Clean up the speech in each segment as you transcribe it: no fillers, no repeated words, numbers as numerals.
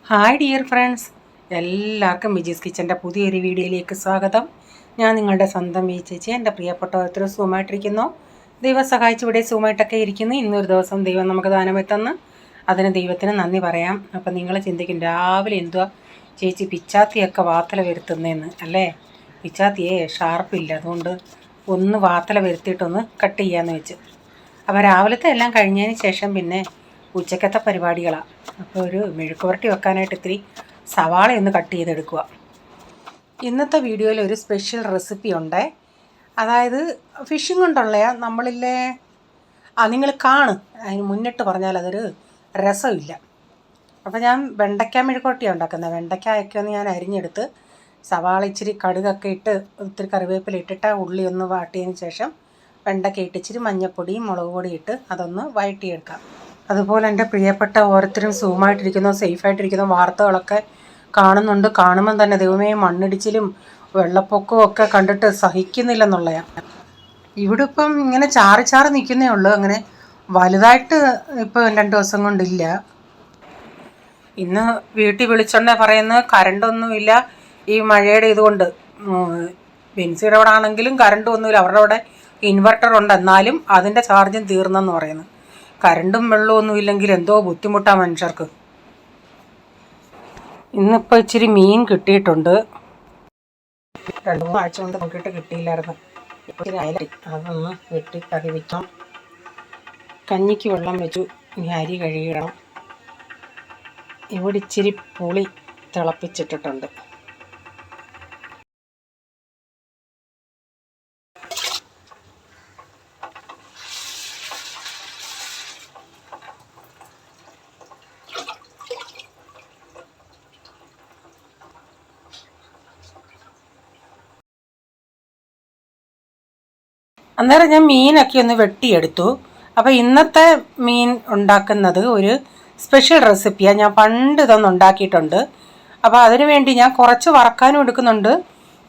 Hi dear friends, എല്ലാവർക്കും വിജീസ് കിച്ചൻ്റെ പുതിയൊരു വീഡിയോയിലേക്ക് സ്വാഗതം. ഞാൻ നിങ്ങളുടെ സ്വന്തം ചേച്ചി. എൻ്റെ പ്രിയപ്പെട്ട ഓരോരുത്തർ സുഖമായിട്ടിരിക്കുന്നു. ദൈവം സഹായിച്ച് ഇവിടെ സുഖമായിട്ടൊക്കെ ഇരിക്കുന്നു. ഇന്നൊരു ദിവസം ദൈവം നമുക്ക് ദാനമെത്തന്ന് അതിന് ദൈവത്തിന് നന്ദി പറയാം. അപ്പം നിങ്ങൾ ചിന്തിക്കും, രാവിലെ എന്തുവാ ചേച്ചി പിച്ചാത്തിയൊക്കെ വാത്തല വരുത്തുന്നതെന്ന് അല്ലേ? പിച്ചാത്തിയെ ഷാർപ്പില്ല, അതുകൊണ്ട് ഒന്ന് വാത്തല വരുത്തിയിട്ടൊന്ന് കട്ട് ചെയ്യാമെന്ന് വെച്ച്. അപ്പോൾ രാവിലത്തെ എല്ലാം കഴിഞ്ഞതിന് ശേഷം പിന്നെ ഉച്ചക്കത്തെ പരിപാടികളാണ്. അപ്പോൾ ഒരു മെഴുക്കുവരട്ടി വെക്കാനായിട്ട് ഇത്തിരി സവാള ഒന്ന് കട്ട് ചെയ്തെടുക്കുക. ഇന്നത്തെ വീഡിയോയിൽ ഒരു സ്പെഷ്യൽ റെസിപ്പി ഉണ്ട്. അതായത് ഫിഷിങ് കൊണ്ടുള്ള നമ്മളില്ലേ നിങ്ങൾ കാണും, അതിന് മുന്നിട്ട് പറഞ്ഞാൽ അതൊരു രസമില്ല. അപ്പോൾ ഞാൻ വെണ്ടയ്ക്ക മെഴുക്കുവരട്ടിയാണ് ഉണ്ടാക്കുന്നത്. വെണ്ടയ്ക്കായൊക്കെ ഒന്ന് ഞാൻ അരിഞ്ഞെടുത്ത് സവാള ഇച്ചിരി കടുകൊക്കെ ഇട്ട് ഇത്തിരി കറിവേപ്പില ഇട്ടിട്ട് ഉള്ളി ഒന്ന് വാട്ടിയതിന് ശേഷം വെണ്ടയ്ക്ക ഇട്ട് ഇച്ചിരി മഞ്ഞൾപ്പൊടിയും മുളക് പൊടി ഇട്ട് അതൊന്ന് വഴറ്റിയെടുക്കാം. അതുപോലെ എൻ്റെ പ്രിയപ്പെട്ട ഓരോരുത്തരും സുഖമായിട്ടിരിക്കുന്നു, സേഫായിട്ടിരിക്കുന്നു. വാർത്തകളൊക്കെ കാണുന്നുണ്ട്. കാണുമ്പം തന്നെ ദൈവമേ, മണ്ണിടിച്ചിലും വെള്ളപ്പൊക്കവും ഒക്കെ കണ്ടിട്ട് സഹിക്കുന്നില്ലെന്നുള്ളതാണ്. ഇവിടെ ഇപ്പം ഇങ്ങനെ ചാറി ചാറി നിൽക്കുന്നേ ഉള്ളൂ, അങ്ങനെ വലുതായിട്ട് ഇപ്പോൾ 2 ദിവസം കൊണ്ടില്ല. ഇന്ന് വീട്ടിൽ വിളിച്ചോണ്ടേ പറയുന്നത് കറണ്ടൊന്നുമില്ല ഈ മഴയുടെ ഇതുകൊണ്ട്. ബെൻസിയുടെ അവിടെ ആണെങ്കിലും കറണ്ടൊന്നുമില്ല, അവരുടെ അവിടെ ഇൻവെർട്ടർ ഉണ്ട്, എന്നാലും അതിൻ്റെ ചാർജും തീർന്നെന്ന് പറയുന്നു. കറണ്ടും വെള്ളമൊന്നും ഇല്ലെങ്കിൽ എന്തോ ബുദ്ധിമുട്ടാണ് മനുഷ്യർക്ക്. ഇന്നിപ്പോൾ ഇച്ചിരി മീൻ കിട്ടിയിട്ടുണ്ട്. 2-3 ആഴ്ച കൊണ്ട് നോക്കിയിട്ട് കിട്ടിയില്ലായിരുന്നു. ഇച്ചിരി അയല, അതൊന്ന് വെട്ടി കറി വയ്ക്കാം. കഞ്ഞിക്ക് വെള്ളം വെച്ചു, ഇനി അരി കഴുകിയിടണം. ഇവിടെ ഇച്ചിരി പുളി തിളപ്പിച്ചിട്ടിട്ടുണ്ട്. അന്നേരം ഞാൻ മീനൊക്കെ ഒന്ന് വെട്ടിയെടുത്തു. അപ്പോൾ ഇന്നത്തെ മീൻ ഉണ്ടാക്കുന്നത് ഒരു സ്പെഷ്യൽ റെസിപ്പിയാണ്. ഞാൻ പണ്ട് ഇതൊന്ന് ഉണ്ടാക്കിയിട്ടുണ്ട്. അപ്പോൾ അതിനു വേണ്ടി ഞാൻ കുറച്ച് വറക്കാനും എടുക്കുന്നുണ്ട്,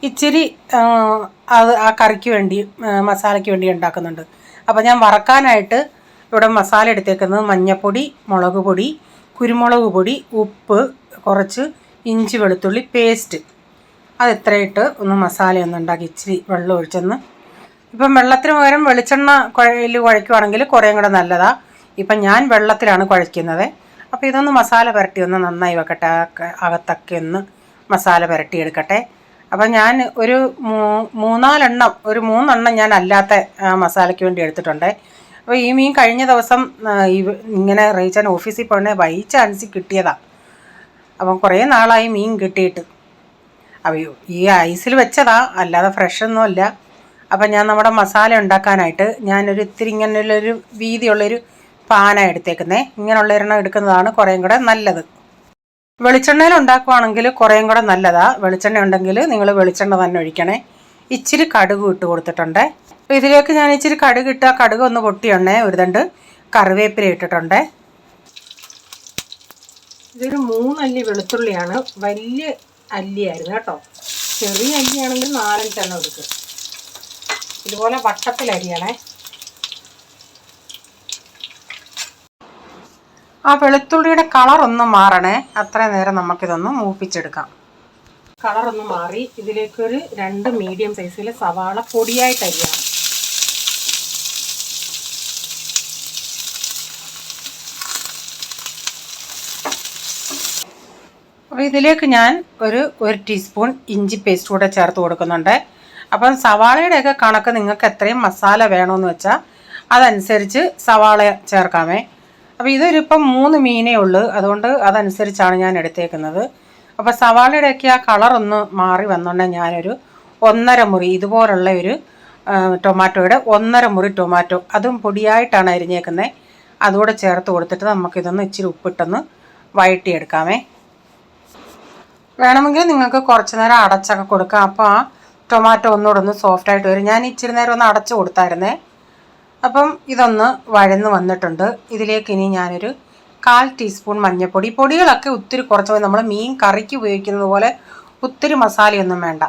ഇച്ചിരി അത് ആ കറിക്ക് വേണ്ടി മസാലയ്ക്ക് വേണ്ടി ഉണ്ടാക്കുന്നുണ്ട്. അപ്പോൾ ഞാൻ വറക്കാനായിട്ട് ഇവിടെ മസാല എടുത്തേക്കുന്നത് മഞ്ഞൾപ്പൊടി, മുളക് പൊടി, കുരുമുളക് പൊടി, ഉപ്പ്, കുറച്ച് ഇഞ്ചി വെളുത്തുള്ളി പേസ്റ്റ്, അത് ഇത്രയിട്ട് ഒന്ന് മസാലയൊന്നും ഉണ്ടാക്കി ഇച്ചിരി വെള്ളം ഒഴിച്ചൊന്ന്. ഇപ്പം വെള്ളത്തിന് പകരം വെളിച്ചെണ്ണ കുഴയ്ക്കുവാണെങ്കിൽ കുറേയും കൂടെ നല്ലതാണ്. ഇപ്പം ഞാൻ വെള്ളത്തിലാണ് കുഴയ്ക്കുന്നത്. അപ്പോൾ ഇതൊന്ന് മസാല പുരട്ടി ഒന്ന് നന്നായി വെക്കട്ടെ, അകത്തൊക്കെ ഒന്ന് മസാല പുരട്ടിയെടുക്കട്ടെ. അപ്പം ഞാൻ ഒരു 3 ഞാൻ അല്ലാത്ത മസാലയ്ക്ക് വേണ്ടി എടുത്തിട്ടുണ്ട്. അപ്പോൾ ഈ മീൻ കഴിഞ്ഞ ദിവസം ഇങ്ങനെ റീച്ചാൻ ഓഫീസിൽ പോകണേ ബൈ ചാൻസ് കിട്ടിയതാണ്. അപ്പം കുറേ നാളായി മീൻ കിട്ടിയിട്ട്. അപ്പോൾ ഈ ഐസിൽ വെച്ചതാണ്, അല്ലാതെ ഫ്രഷൊന്നും അല്ല. അപ്പം ഞാൻ നമ്മുടെ മസാല ഉണ്ടാക്കാനായിട്ട് ഞാനൊരു ഇത്തിരി ഇങ്ങനെയുള്ളൊരു വീതിയുള്ളൊരു പാന എടുത്തേക്കുന്നത്. ഇങ്ങനെയുള്ള ഒരെണ്ണം എടുക്കുന്നതാണ് കുറേയും കൂടെ നല്ലത്. വെളിച്ചെണ്ണയിൽ ഉണ്ടാക്കുവാണെങ്കിൽ കുറേയും കൂടെ നല്ലതാണ്. വെളിച്ചെണ്ണ ഉണ്ടെങ്കിൽ നിങ്ങൾ വെളിച്ചെണ്ണ തന്നെ ഒഴിക്കണേ. ഇച്ചിരി കടുക് ഇട്ട് കൊടുത്തിട്ടുണ്ട്. അപ്പോൾ ഇതിലേക്ക് ഞാൻ ഇച്ചിരി കടുക് ഇട്ട് ആ കടുക് ഒന്ന് പൊട്ടിയുണ്ടേ ഒരു തണ്ട് കറിവേപ്പില ഇട്ടിട്ടുണ്ട്. ഇതൊരു 3 അല്ലി വെളുത്തുള്ളിയാണ്. വലിയ അല്ലിയായിരുന്നു കേട്ടോ. ചെറിയ അല്ലിയാണെങ്കിൽ 4-5 എണ്ണം എടുക്കുക. ഇതുപോലെ വട്ടത്തിലരിയണേ. ആ വെളുത്തുള്ളിയുടെ കളറൊന്ന് മാറണേ, അത്രയും നേരം നമുക്കിതൊന്ന് മൂപ്പിച്ചെടുക്കാം. കളറൊന്ന് മാറി ഇതിലേക്കൊരു 2 മീഡിയം സൈസിൽ സവാള പൊടിയായിട്ട് അരിയണം. അപ്പോൾ ഇതിലേക്ക് ഞാൻ ഒരു 1 ടീസ്പൂൺ ഇഞ്ചി പേസ്റ്റ് കൂടെ ചേർത്ത് കൊടുക്കുന്നുണ്ട്. അപ്പം സവാളയുടെയൊക്കെ കണക്ക് നിങ്ങൾക്ക് എത്രയും മസാല വേണമെന്ന് വെച്ചാൽ അതനുസരിച്ച് സവാള ചേർക്കാമേ. അപ്പോൾ ഇതൊരിപ്പം 3 മീനേ ഉള്ളൂ, അതുകൊണ്ട് അതനുസരിച്ചാണ് ഞാൻ എടുത്തേക്കുന്നത്. അപ്പോൾ സവാളയുടെയൊക്കെ ആ കളറൊന്ന് മാറി വന്നുകൊണ്ടെങ്കിൽ ഞാനൊരു 1.5 മുറി ഇതുപോലുള്ള ഒരു ടൊമാറ്റോയുടെ 1.5 മുറി ടൊമാറ്റോ, അതും പൊടിയായിട്ടാണ് അരിഞ്ഞേക്കുന്നത്, അതുകൂടെ ചേർത്ത് കൊടുത്തിട്ട് നമുക്കിതൊന്ന് ഇച്ചിരി ഉപ്പിട്ടൊന്ന് വഴറ്റിയെടുക്കാമേ. വേണമെങ്കിൽ നിങ്ങൾക്ക് കുറച്ച് നേരം അടച്ചൊക്കെ കൊടുക്കാം. അപ്പോൾ ആ ടൊമാറ്റോ ഒന്നുകൂടെ ഒന്ന് സോഫ്റ്റായിട്ട് വരും. ഞാൻ ഇച്ചിരി നേരം ഒന്ന് അടച്ചു കൊടുത്തായിരുന്നേ. അപ്പം ഇതൊന്ന് വഴന്ന് വന്നിട്ടുണ്ട്. ഇതിലേക്ക് ഇനി ഞാനൊരു 1/4 ടീസ്പൂൺ മഞ്ഞൾപ്പൊടി, പൊടികളൊക്കെ ഒത്തിരി കുറച്ച് പോയി, നമ്മൾ മീൻ കറിക്ക് ഉപയോഗിക്കുന്നത് പോലെ ഒത്തിരി മസാലയൊന്നും വേണ്ട.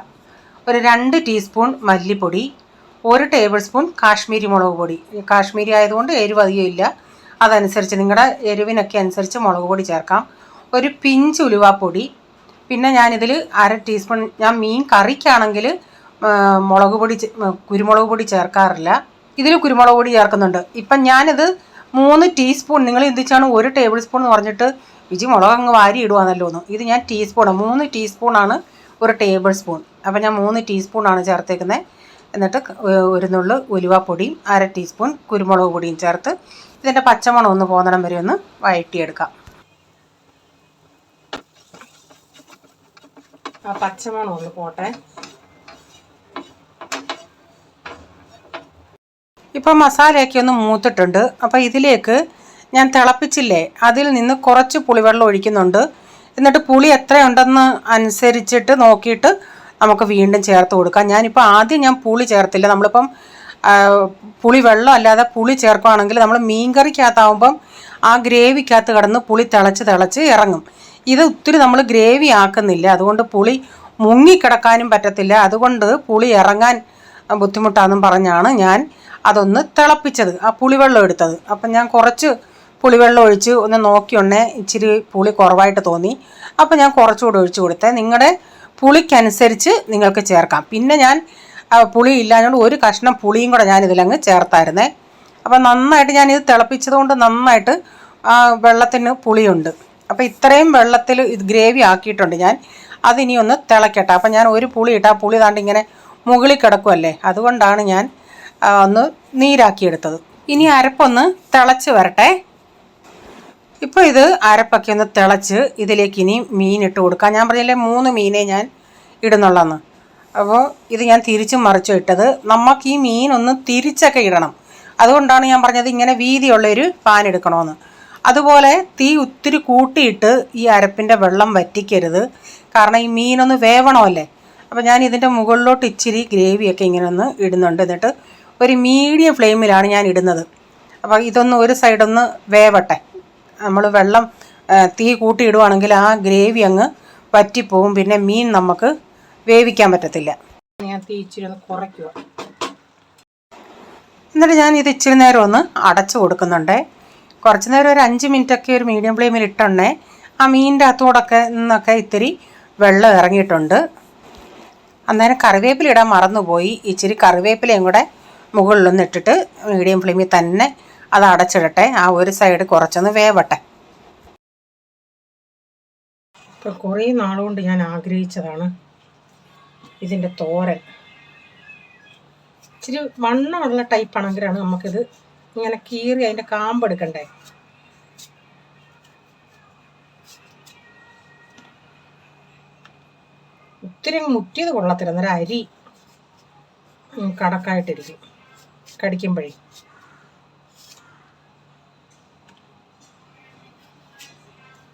ഒരു 2 ടീസ്പൂൺ മല്ലിപ്പൊടി, 1 ടേബിൾ സ്പൂൺ കാശ്മീരി മുളക് പൊടി. കാശ്മീരി ആയതുകൊണ്ട് എരിവ് അധികം ഇല്ല, അതനുസരിച്ച് നിങ്ങളുടെ എരിവിനൊക്കെ അനുസരിച്ച് മുളക് പൊടി ചേർക്കാം. ഒരു പിഞ്ച് ഉലുവാപ്പൊടി, പിന്നെ ഞാനിതിൽ 1/2 ടീസ്പൂൺ, ഞാൻ മീൻ കറിക്കാണെങ്കിൽ മുളക് പൊടി കുരുമുളക് പൊടി ചേർക്കാറില്ല, ഇതിൽ കുരുമുളക് പൊടി ചേർക്കുന്നുണ്ട്. ഇപ്പം ഞാനിത് 3 ടീസ്പൂൺ, നിങ്ങൾ എന്തിച്ചാണ് 1 ടേബിൾ സ്പൂൺ എന്ന് പറഞ്ഞിട്ട് വിജി മുളക് അങ്ങ് വാരി ഇടുവാന്നല്ലോ എന്ന്. ഇത് ഞാൻ ടീസ്പൂൺ 3 ടീസ്പൂണാണ് 1 ടേബിൾ സ്പൂൺ. അപ്പം ഞാൻ 3 ടീസ്പൂണാണ് ചേർത്തേക്കുന്നത്. എന്നിട്ട് ഒരു നുള്ളു ഉലുവാപ്പൊടിയും 1/2 ടീസ്പൂൺ കുരുമുളക് പൊടിയും ചേർത്ത് ഇതിൻ്റെ പച്ചമണം ഒന്ന് പോകുന്നിടം വരെ ഒന്ന് വഴറ്റിയെടുക്കാം. ആ പച്ചമണം ഒന്ന് പോട്ടെ. ഇപ്പം മസാലയൊക്കെ ഒന്ന് മൂത്തിട്ടുണ്ട്. അപ്പോൾ ഇതിലേക്ക് ഞാൻ തിളപ്പിച്ചില്ലേ, അതിൽ നിന്ന് കുറച്ച് പുളിവെള്ളം ഒഴിക്കുന്നുണ്ട്. എന്നിട്ട് പുളി എത്രയുണ്ടെന്ന് അനുസരിച്ചിട്ട് നോക്കിയിട്ട് നമുക്ക് വീണ്ടും ചേർത്ത് കൊടുക്കാം. ഞാനിപ്പോൾ ആദ്യം ഞാൻ പുളി ചേർത്തില്ല. നമ്മളിപ്പം പുളി വെള്ളം അല്ലാതെ പുളി ചേർക്കുകയാണെങ്കിൽ നമ്മൾ മീൻകറിക്കകത്താവുമ്പം ആ ഗ്രേവിക്കകത്ത് കിടന്ന് പുളി തിളച്ച് ഇറങ്ങും. ഇത് ഒത്തിരി നമ്മൾ ഗ്രേവി ആക്കുന്നില്ല, അതുകൊണ്ട് പുളി മുങ്ങിക്കിടക്കാനും പറ്റത്തില്ല, അതുകൊണ്ട് പുളി ഇറങ്ങാൻ ബുദ്ധിമുട്ടാണെന്നും പറഞ്ഞാണ് ഞാൻ അതൊന്ന് തിളപ്പിച്ചത്, ആ പുളിവെള്ളം എടുത്തത്. അപ്പം ഞാൻ കുറച്ച് പുളിവെള്ളം ഒഴിച്ച് ഒന്ന് നോക്കിയുണ്ടേ ഇച്ചിരി പുളി കുറവായിട്ട് തോന്നി. അപ്പം ഞാൻ കുറച്ചുകൂടെ ഒഴിച്ച് കൊടുത്തേ. നിങ്ങളുടെ പുളിക്കനുസരിച്ച് നിങ്ങൾക്ക് ചേർക്കാം. പിന്നെ ഞാൻ പുളി ഇല്ലാഞ്ഞുകൊണ്ട് ഒരു കഷ്ണം പുളിയും കൂടെ ഞാനിതിലങ്ങ് ചേർത്തായിരുന്നേ. അപ്പം നന്നായിട്ട് ഞാനിത് തിളപ്പിച്ചതുകൊണ്ട് നന്നായിട്ട് വെള്ളത്തിന് പുളിയുണ്ട്. അപ്പോൾ ഇത്രയും വെള്ളത്തിൽ ഇത് ഗ്രേവി ആക്കിയിട്ടുണ്ട് ഞാൻ. അതിനി ഒന്ന് തിളക്കട്ടെ. അപ്പം ഞാൻ ഒരു പുളി ഇട്ട് ആ പുളി താണ്ട് ഇങ്ങനെ മുകളിൽ കിടക്കുമല്ലേ, അതുകൊണ്ടാണ് ഞാൻ ഒന്ന് നീരാക്കിയെടുത്തത്. ഇനി അരപ്പൊന്ന് തിളച്ച് വരട്ടെ. ഇപ്പോൾ ഇത് അരപ്പൊക്കെ ഒന്ന് തിളച്ച് ഇതിലേക്ക് ഇനി മീൻ ഇട്ട് കൊടുക്കാം. ഞാൻ പറഞ്ഞില്ലേ 3 മീനേ ഞാൻ ഇടുന്നുള്ളെന്ന്. അപ്പോൾ ഇത് ഞാൻ തിരിച്ചും മറിച്ചും ഇട്ടത്. നമുക്ക് ഈ മീനൊന്ന് തിരിച്ചൊക്കെ ഇടണം, അതുകൊണ്ടാണ് ഞാൻ പറഞ്ഞത് ഇങ്ങനെ വീതിയുള്ളൊരു പാൻ എടുക്കണമെന്ന്. അതുപോലെ തീ ഒത്തിരി കൂട്ടിയിട്ട് ഈ അരപ്പിൻ്റെ വെള്ളം വറ്റിക്കരുത്, കാരണം ഈ മീനൊന്ന് വേവണമല്ലേ. അപ്പോൾ ഞാൻ ഇതിൻ്റെ മുകളിലോട്ട് ഇച്ചിരി ഗ്രേവിയൊക്കെ ഇങ്ങനെ ഒന്ന് ഇടുന്നുണ്ട്. എന്നിട്ട് ഒരു മീഡിയം ഫ്ലെയിമിലാണ് ഞാൻ ഇടുന്നത്. അപ്പോൾ ഇതൊന്ന് ഒരു സൈഡൊന്ന് വേവട്ടെ. നമ്മൾ വെള്ളം തീ കൂട്ടിയിടുവാണെങ്കിൽ ആ ഗ്രേവി അങ്ങ് വറ്റിപ്പോവും, പിന്നെ മീൻ നമുക്ക് വേവിക്കാൻ പറ്റത്തില്ല. ഞാൻ തീ ഇച്ചിരി ഒന്ന് കുറയ്ക്കുക. എന്നിട്ട് ഞാൻ ഇത് ഇച്ചിരി നേരം ഒന്ന് അടച്ചു കൊടുക്കുന്നുണ്ട്. കുറച്ച് നേരം ഒരു 5 മിനിറ്റൊക്കെ ഒരു മീഡിയം ഫ്ലെയിമിൽ ഇട്ടുണ്ടേ ആ മീനിൻ്റെ അകത്തോടൊക്കെ നിന്നൊക്കെ ഇത്തിരി വെള്ളം ഇറങ്ങിയിട്ടുണ്ട്. അന്നേരം കറിവേപ്പില ഇടാൻ മറന്നുപോയി. ഇച്ചിരി കറിവേപ്പിലയും കൂടെ മുകളിലൊന്ന് ഇട്ടിട്ട് മീഡിയം ഫ്ലെയിമിൽ തന്നെ അത് അടച്ചിടട്ടെ. ആ ഒരു സൈഡ് കുറച്ചൊന്ന് വേവട്ടെ. ഇപ്പം കുറേ നാളുകൊണ്ട് ഞാൻ ആഗ്രഹിച്ചതാണ് ഇതിൻ്റെ തോരൻ. ഇച്ചിരി വണ്ണമുള്ള ടൈപ്പാണെങ്കിലാണ് നമുക്കിത് ഇങ്ങനെ കീറി അതിൻ്റെ കാമ്പെടുക്കണ്ടേ. ഒത്തിരി മുറ്റിയത് കൊള്ളത്തില്ല, അന്നേരം അരി കടക്കായിട്ടിരിക്കും കടിക്കുമ്പോഴേ.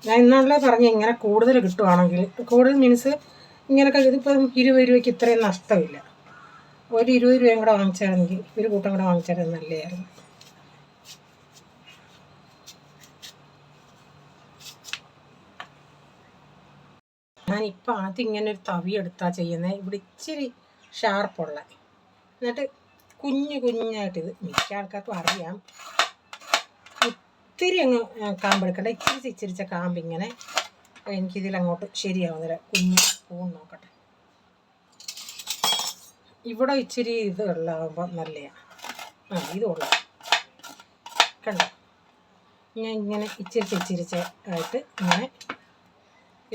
ഞാൻ ഇന്നാളെ പറഞ്ഞ് ഇങ്ങനെ കൂടുതൽ കിട്ടുവാണെങ്കിൽ, കൂടുതൽ മീൻസ് ഇങ്ങനെയൊക്കെ ഇതിപ്പം 20 രൂപയ്ക്ക് ഇത്രയും നഷ്ടമില്ല. ഒരു 20 രൂപയും കൂടെ വാങ്ങിച്ചായിരുന്നെങ്കിൽ, ഒരു കൂട്ടം കൂടെ വാങ്ങിച്ചായിരുന്നു നല്ലതായിരുന്നു. ഞാനിപ്പോൾ ആദ്യം ഇങ്ങനെ ഒരു തവി എടുത്താൽ ചെയ്യുന്നത്. ഇവിടെ ഇച്ചിരി ഷാർപ്പുള്ള, എന്നിട്ട് കുഞ്ഞായിട്ട്, ഇത് മിക്ക ആൾക്കാർക്കും അറിയാം, ഒത്തിരി അങ്ങ് കാമ്പെടുക്കട്ടെ. ഇച്ചിരിച്ച കാമ്പിങ്ങനെ എനിക്കിതിലങ്ങോട്ട് ശരിയാവുന്നില്ല. കുഞ്ഞ് സ്പൂൺ നോക്കട്ടെ. ഇവിടെ ഇച്ചിരി ഇത് ഉള്ളതാകുമ്പോൾ നല്ലതാണ്. ഇത് ഉള്ള കണ്ടോ, ഞാൻ ഇങ്ങനെ ഇച്ചിരിച്ച ആയിട്ട് ഇങ്ങനെ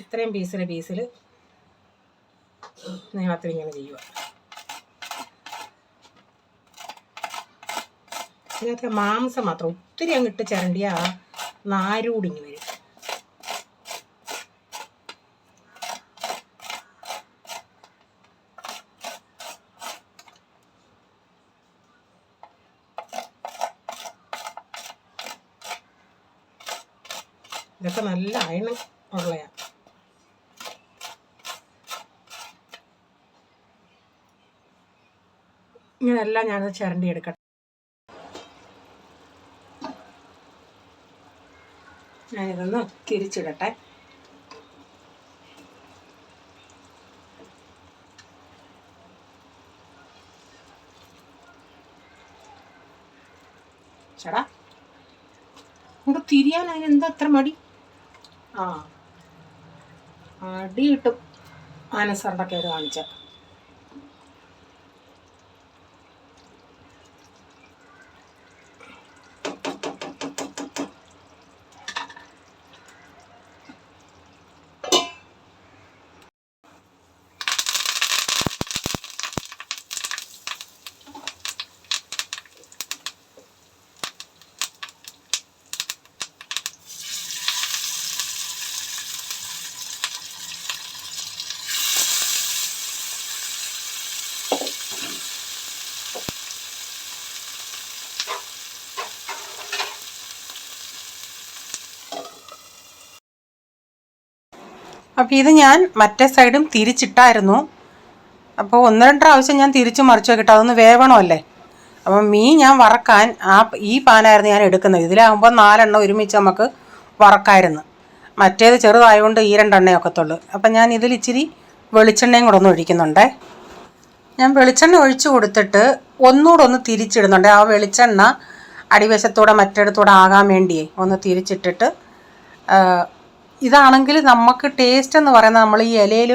ഇത്രയും പീസിൽ നീളത്തിൽ ഇങ്ങനെ ചെയ്യുക. ഇതിനകത്ത് മാംസം മാത്രം ഒത്തിരി അങ്ങിട്ട് ചിരണ്ടിയ ആ നാരൂടിങ്ങി വരും. ഇതൊക്കെ നല്ല അയൺ ഉള്ളതാണ്. ഇങ്ങനെല്ലാം ഞാനത് ചിരണ്ടി എടുക്കട്ടെ. ഞാനിതൊന്ന് തിരിച്ചിടട്ടെ. ചേടാ നമുക്ക് തിരിയാൻ അതിനെന്താ അത്ര മടി? അടിയിട്ടും ആനസറിൻ്റെയൊക്കെ കാണിച്ച. അപ്പോൾ ഇത് ഞാൻ മറ്റേ സൈഡും തിരിച്ചിട്ടായിരുന്നു. അപ്പോൾ 1-2 പ്രാവശ്യം ഞാൻ തിരിച്ചു മറിച്ച് വെക്കട്ടെ, അതൊന്ന് വേവണമല്ലേ. അപ്പം മീൻ ഞാൻ വറക്കാൻ ഈ പാനായിരുന്നു ഞാൻ എടുക്കുന്നത്. ഇതിലാകുമ്പോൾ 4 എണ്ണ ഒരുമിച്ച് നമുക്ക് വറക്കായിരുന്നു. മറ്റേത് ചെറുതായതുകൊണ്ട് ഈ 2 എണ്ണയൊക്കത്തുള്ളൂ. അപ്പം ഞാൻ ഇതിൽ ഇച്ചിരി വെളിച്ചെണ്ണയും കൂടെ ഒന്ന് ഒഴിക്കുന്നുണ്ടേ. ഞാൻ വെളിച്ചെണ്ണ ഒഴിച്ചു കൊടുത്തിട്ട് ഒന്നുകൂടെ ഒന്ന് തിരിച്ചിടുന്നുണ്ട്. ആ വെളിച്ചെണ്ണ അടിവശത്തൂടെ മറ്റേടത്തൂടെ ആകാൻ വേണ്ടിയേ ഒന്ന് തിരിച്ചിട്ടിട്ട്, ഇതാണെങ്കിൽ നമുക്ക് ടേസ്റ്റ് എന്ന് പറയുന്നത് നമ്മൾ ഈ ഇലയിൽ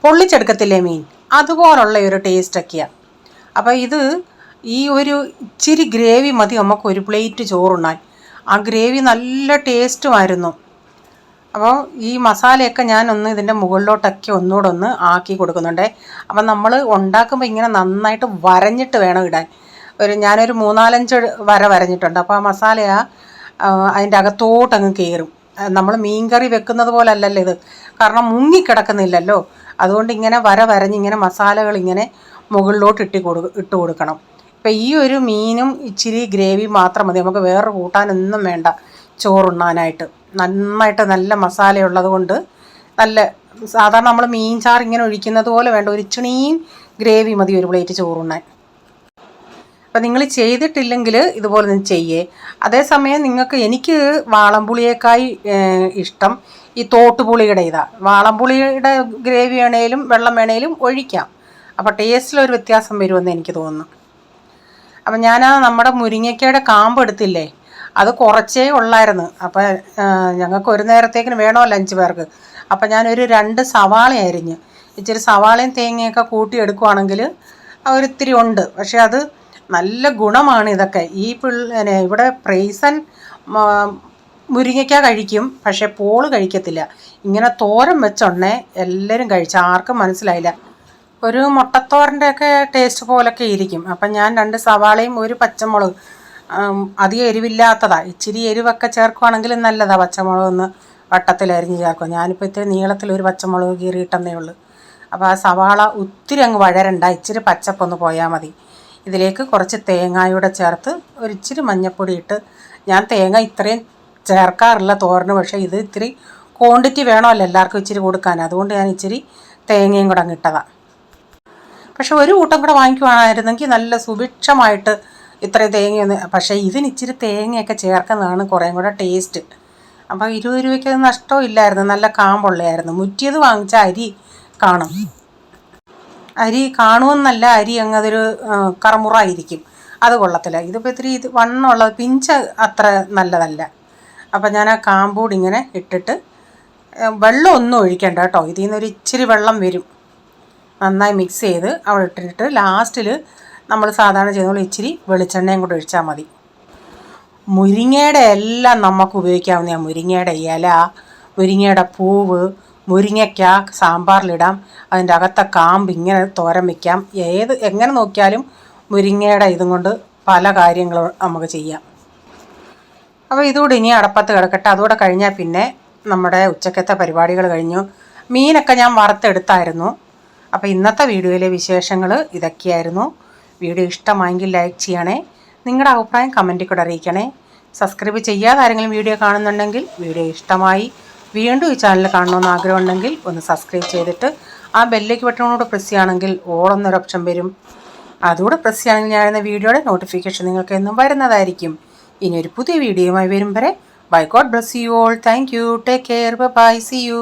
പൊള്ളിച്ചെടുക്കത്തില്ലേ മീൻ, അതുപോലുള്ള ഒരു ടേസ്റ്റൊക്കെയാണ്. അപ്പോൾ ഇത് ഈ ഒരു ഇച്ചിരി ഗ്രേവി മതി നമുക്ക് ഒരു പ്ലേറ്റ് ചോറുണ്ണാൻ. ആ ഗ്രേവി നല്ല ടേസ്റ്റുമായിരുന്നു. അപ്പോൾ ഈ മസാലയൊക്കെ ഞാനൊന്ന് ഇതിൻ്റെ മുകളിലോട്ടൊക്കെ ഒന്നുകൂടെ ഒന്ന് ആക്കി കൊടുക്കുന്നുണ്ട്. അപ്പം നമ്മൾ ഉണ്ടാക്കുമ്പോൾ ഇങ്ങനെ നന്നായിട്ട് വരഞ്ഞിട്ട് വേണം ഇടാൻ. ഞാനൊരു 3-4 വര വരഞ്ഞിട്ടുണ്ട്. അപ്പോൾ ആ മസാല അതിൻ്റെ അകത്തോട്ടങ്ങ് കയറും. നമ്മൾ മീൻകറി വെക്കുന്നത് പോലെ അല്ലല്ലോ ഇത്, കാരണം മുങ്ങിക്കിടക്കുന്നില്ലല്ലോ. അതുകൊണ്ട് ഇങ്ങനെ വര വരഞ്ഞ് ഇങ്ങനെ മസാലകൾ ഇങ്ങനെ മുകളിലോട്ട് ഇട്ട് കൊടുക്കണം. ഇപ്പം ഈ ഒരു മീനും ഇച്ചിരി ഗ്രേവി മാത്രം മതി, നമുക്ക് വേറെ കൂട്ടാനൊന്നും വേണ്ട ചോറുണ്ണാനായിട്ട്. നന്നായിട്ട് നല്ല മസാലയുള്ളത് കൊണ്ട് നല്ല സാധാരണ നമ്മൾ മീൻ ചാറ് ഇങ്ങനെ ഒഴിക്കുന്നത് പോലെ വേണ്ട, ഒരു ഇച്ചിണിയും ഗ്രേവി മതി ഒരു പ്ലേറ്റ് ചോറുണ്ണാൻ. അപ്പം നിങ്ങൾ ചെയ്തിട്ടില്ലെങ്കിൽ ഇതുപോലെ ഒന്ന് ചെയ്യേ. അതേസമയം എനിക്ക് വാളംപുളിയേക്കായി ഇഷ്ടം ഈ തോട്ടുപുളിയുടെ ഇതാണ്. വാളംപുളിയുടെ ഗ്രേവി വേണേലും വെള്ളം വേണേലും ഒഴിക്കാം. അപ്പോൾ ടേസ്റ്റിലൊരു വ്യത്യാസം വരുമെന്ന് എനിക്ക് തോന്നുന്നു. അപ്പം ഞാൻ നമ്മുടെ മുരിങ്ങയ്ക്കയുടെ കാമ്പ് എടുത്തില്ലേ, അത് കുറച്ചേ ഉള്ളായിരുന്നു. അപ്പം ഞങ്ങൾക്ക് ഒരു നേരത്തേക്കിന് വേണമല്ലോ 5 പേർക്ക്. അപ്പം ഞാനൊരു 2 സവാള അരിഞ്ഞ്, ഇച്ചിരി സവാളയും തേങ്ങയൊക്കെ കൂട്ടി എടുക്കുവാണെങ്കിൽ ഒരിത്തിരി ഉണ്ട്. പക്ഷേ അത് നല്ല ഗുണമാണ് ഇതൊക്കെ. ഇവിടെ പ്രൈസൻ മുരിങ്ങയ്ക്ക കഴിക്കും, പക്ഷേ പോള് കഴിക്കത്തില്ല. ഇങ്ങനെ തോരൻ വെച്ചുണ്ടേ എല്ലാവരും കഴിച്ചു, ആർക്കും മനസ്സിലായില്ല. ഒരു മുട്ടത്തോരൻ്റെയൊക്കെ ടേസ്റ്റ് പോലൊക്കെ ഇരിക്കും. അപ്പം ഞാൻ 2 സവാളയും 1 പച്ചമുളക്, അധികം എരിവില്ലാത്തതാണ്. ഇച്ചിരി എരിവൊക്കെ ചേർക്കുവാണെങ്കിൽ നല്ലതാണ്. പച്ചമുളക് ഒന്ന് വട്ടത്തിലരിഞ്ഞ് ചേർക്കും. ഞാനിപ്പോൾ ഇത്തിരി നീളത്തിലൊരു പച്ചമുളക് കീറിയിട്ടെന്നേ ഉള്ളൂ. അപ്പോൾ ആ സവാള ഒത്തിരി അങ്ങ് വഴരണ്ട, ഇച്ചിരി പച്ചപ്പൊന്ന് പോയാൽ മതി. ഇതിലേക്ക് കുറച്ച് തേങ്ങായൂടെ ചേർത്ത് ഒരിച്ചിരി മഞ്ഞൾപ്പൊടി ഇട്ട്, ഞാൻ തേങ്ങ ഇത്രയും ചേർക്കാറില്ല തോരന്, പക്ഷേ ഇത് ഇത്തിരി ക്വാണ്ടിറ്റി വേണമല്ലോ എല്ലാവർക്കും ഇച്ചിരി കൊടുക്കാൻ, അതുകൊണ്ട് ഞാൻ ഇച്ചിരി തേങ്ങയും കൂടെ അങ്ങ് ഇട്ടതാണ്. പക്ഷെ ഒരു കൂട്ടം കൂടെ വാങ്ങിക്കുവാനായിരുന്നെങ്കിൽ നല്ല സുഭിക്ഷമായിട്ട് ഇത്രയും തേങ്ങയൊന്ന്, പക്ഷേ ഇതിന് ഇച്ചിരി തേങ്ങയൊക്കെ ചേർക്കുന്നതാണ് കുറേയും കൂടെ ടേസ്റ്റ്. അപ്പോൾ 20 രൂപയ്ക്ക് നഷ്ടവും ഇല്ലായിരുന്നു, നല്ല കാമ്പുള്ളയായിരുന്നു. മുറ്റിയത് വാങ്ങിച്ച അരി കാണും, അരി കാണുമെന്നല്ല, അരി അങ്ങ് അതൊരു കറമുറായിരിക്കും, അത് കൊള്ളത്തില്ല. ഇതിപ്പോൾ ഇത്തിരി വണ്ണമുള്ളത് പിഞ്ച് അത്ര നല്ലതല്ല. അപ്പം ഞാൻ ആ കാമ്പൂടി ഇങ്ങനെ ഇട്ടിട്ട്, വെള്ളം ഒന്നും ഒഴിക്കണ്ട കേട്ടോ, ഇതിൽ നിന്നൊരു ഇച്ചിരി വെള്ളം വരും. നന്നായി മിക്സ് ചെയ്ത് അവിടെ ഇട്ടിട്ട് ലാസ്റ്റിൽ നമ്മൾ സാധാരണ ചെയ്യുന്ന ഇച്ചിരി വെളിച്ചെണ്ണയും കൂടെ ഒഴിച്ചാൽ മതി. മുരിങ്ങയുടെ എല്ലാം നമുക്ക് ഉപയോഗിക്കാവുന്ന മുരിങ്ങയുടെ ഇല, മുരിങ്ങയുടെ പൂവ്, മുരിങ്ങയ്ക്ക സാമ്പാറിലിടാം, അതിൻ്റെ അകത്തെ കാമ്പ് ഇങ്ങനെ തോരൻ വയ്ക്കാം. എങ്ങനെ നോക്കിയാലും മുരിങ്ങയുടെ ഇതും കൊണ്ട് പല കാര്യങ്ങളും നമുക്ക് ചെയ്യാം. അപ്പോൾ ഇതുകൂടി ഇനി അടപ്പത്ത് കിടക്കട്ടെ. അതുകൂടെ കഴിഞ്ഞാൽ പിന്നെ നമ്മുടെ ഉച്ചക്കത്തെ പരിപാടികൾ കഴിഞ്ഞു. മീനൊക്കെ ഞാൻ വറുത്തെടുത്തായിരുന്നു. അപ്പോൾ ഇന്നത്തെ വീഡിയോയിലെ വിശേഷങ്ങൾ ഇതൊക്കെയായിരുന്നു. വീഡിയോ ഇഷ്ടമായെങ്കിൽ ലൈക്ക് ചെയ്യണേ, നിങ്ങളുടെ അഭിപ്രായം കമൻറ്റിൽ കൂടെ അറിയിക്കണേ. സബ്സ്ക്രൈബ് ചെയ്യാതെ ആരെങ്കിലും വീഡിയോ കാണുന്നുണ്ടെങ്കിൽ, വീഡിയോ ഇഷ്ടമായി വീണ്ടും ഈ ചാനൽ കാണണമെന്ന് ആഗ്രഹമുണ്ടെങ്കിൽ ഒന്ന് സബ്സ്ക്രൈബ് ചെയ്തിട്ട് ആ ബെല്ലേക്ക് ബട്ടണോട് പ്രസ് ചെയ്യുകയാണെങ്കിൽ ഓൾ എന്നൊരു ഓപ്ഷൻ വരും. അതുകൂടെ പ്രസ് ചെയ്യുകയാണെങ്കിൽ ഞാൻ വീഡിയോയുടെ നോട്ടിഫിക്കേഷൻ നിങ്ങൾക്ക് എന്നും വരുന്നതായിരിക്കും. ഇനി ഒരു പുതിയ വീഡിയോയുമായി വരും വരെ bye, god bless you all. Thank you, take care, bye, see U.